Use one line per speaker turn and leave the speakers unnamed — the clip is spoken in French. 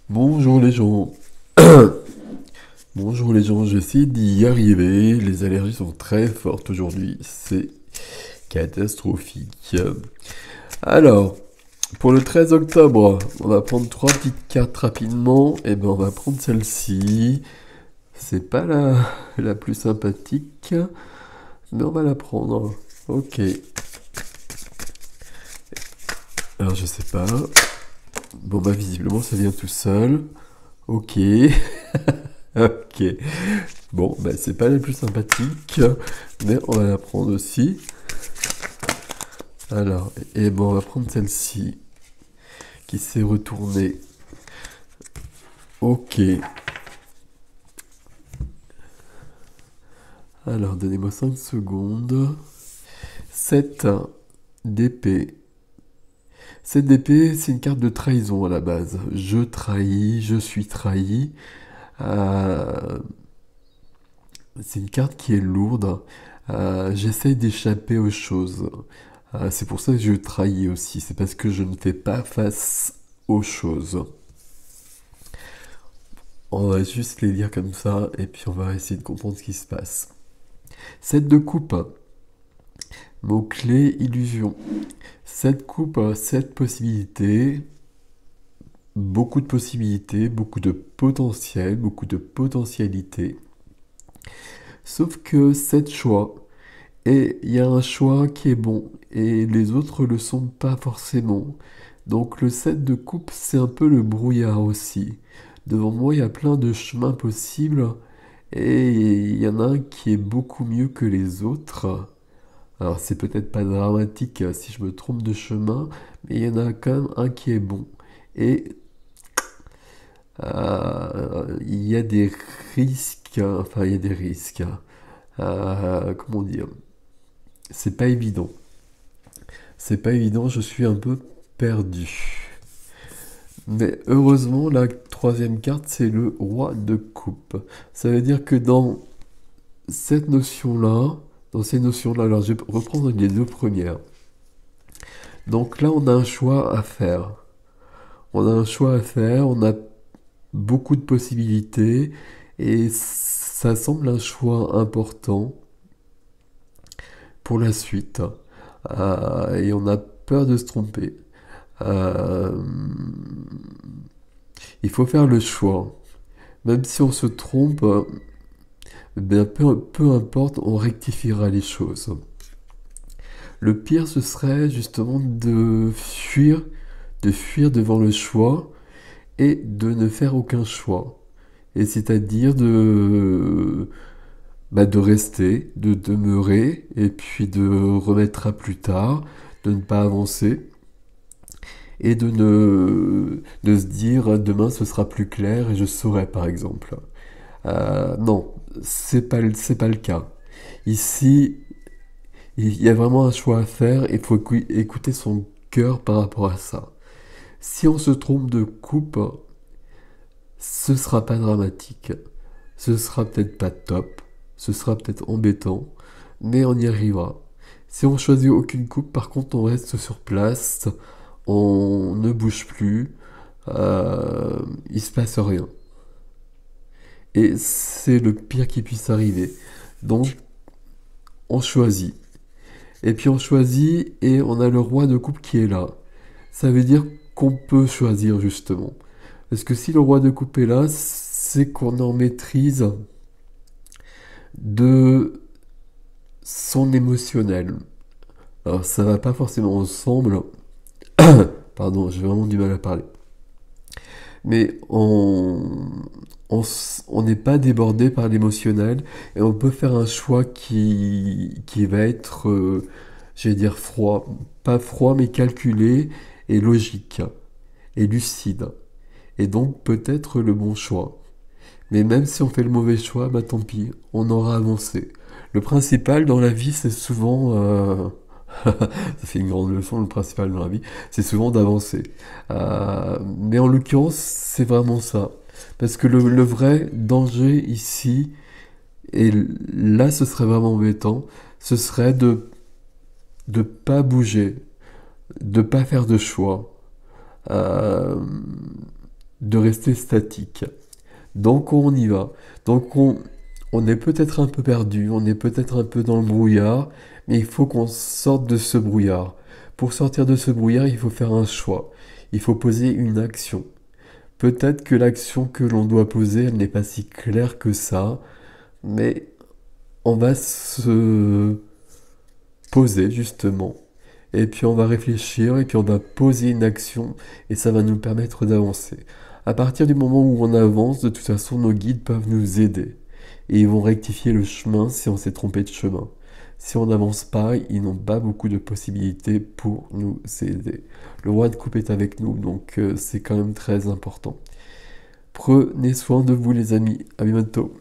Bonjour les gens. Bonjour les gens, j'essaie d'y arriver. Les allergies sont très fortes aujourd'hui. C'est catastrophique. Alors, pour le 13 octobre, on va prendre trois petites cartes rapidement. Et ben, on va prendre celle-ci. C'est pas la plus sympathique, mais on va la prendre. Ok. Alors, je sais pas. Bon, bah, visiblement, ça vient tout seul. Ok. Ok. Bon, bah, c'est pas la plus sympathique, mais on va la prendre aussi. Alors, et bon, on va prendre celle-ci, qui s'est retournée. Ok. Alors, donnez-moi 5 secondes. 7 d'épée. 7 d'épée, c'est une carte de trahison à la base. Je trahis, je suis trahi. Euh, c'est une carte qui est lourde. J'essaye d'échapper aux choses. C'est pour ça que je trahis aussi. C'est parce que je ne fais pas face aux choses. On va juste les lire comme ça et puis on va essayer de comprendre ce qui se passe. 7 de coupe. Mot-clé illusion. 7 coupe, 7 possibilités. Beaucoup de potentiel, beaucoup de potentialité. Sauf que 7 choix. Et il y a un choix qui est bon et les autres le sont pas forcément. Donc le 7 de coupe, c'est un peu le brouillard aussi. Devant moi, il y a plein de chemins possibles et il y en a un qui est beaucoup mieux que les autres. Alors c'est peut-être pas dramatique si je me trompe de chemin, mais il y en a quand même un qui est bon. Et il y a des risques, enfin il y a des risques. Comment dire? C'est pas évident. C'est pas évident, je suis un peu perdu. Mais heureusement, la troisième carte, c'est le roi de coupe. Ça veut dire que cette notion-là, dans ces notions-là, alors je vais reprendre les deux premières. Donc là, on a un choix à faire. On a un choix à faire, on a beaucoup de possibilités, et ça semble un choix important pour la suite. Et on a peur de se tromper. Euh, il faut faire le choix. Même si on se trompe, ben peu importe, on rectifiera les choses. Le pire, ce serait justement de fuir devant le choix et de ne faire aucun choix. Et c'est-à-dire de rester, de demeurer, et puis de remettre à plus tard, de ne pas avancer, et de se dire demain ce sera plus clair et je saurai par exemple. Non, c'est pas le cas. Ici, il y a vraiment un choix à faire, il faut écouter son cœur par rapport à ça. Si on se trompe de coupe, ce sera pas dramatique. Ce sera peut-être pas top, ce sera peut-être embêtant, mais on y arrivera. Si on choisit aucune coupe, par contre, on reste sur place, on ne bouge plus, il se passe rien. Et c'est le pire qui puisse arriver. Donc, on choisit. Et puis on choisit et on a le roi de coupe qui est là. Ça veut dire qu'on peut choisir justement. Parce que si le roi de coupe est là, c'est qu'on est en maîtrise de son émotionnel. Alors ça va pas forcément ensemble. Pardon, j'ai vraiment du mal à parler. Mais on n'est pas débordé par l'émotionnel et on peut faire un choix qui va être, j'allais dire froid. Pas froid, mais calculé et logique et lucide. Et donc peut-être le bon choix. Mais même si on fait le mauvais choix, bah tant pis, on aura avancé. Le principal dans la vie, c'est souvent... ça fait une grande leçon, le principal dans la vie, c'est souvent d'avancer. Mais en l'occurrence, c'est vraiment ça. Parce que le vrai danger ici, et là ce serait vraiment embêtant, ce serait de pas bouger, de pas faire de choix, euh, de rester statique. Donc on y va. Donc on est peut-être un peu perdu, on est peut-être un peu dans le brouillard, mais il faut qu'on sorte de ce brouillard. Pour sortir de ce brouillard, il faut faire un choix. Il faut poser une action. Peut-être que l'action que l'on doit poser, elle n'est pas si claire que ça, mais on va se poser justement. Et puis on va réfléchir, et puis on va poser une action, et ça va nous permettre d'avancer. À partir du moment où on avance, de toute façon, nos guides peuvent nous aider. Et ils vont rectifier le chemin si on s'est trompé de chemin. Si on n'avance pas, ils n'ont pas beaucoup de possibilités pour nous aider. Le roi de coupe est avec nous, donc c'est quand même très important. Prenez soin de vous les amis, à bientôt.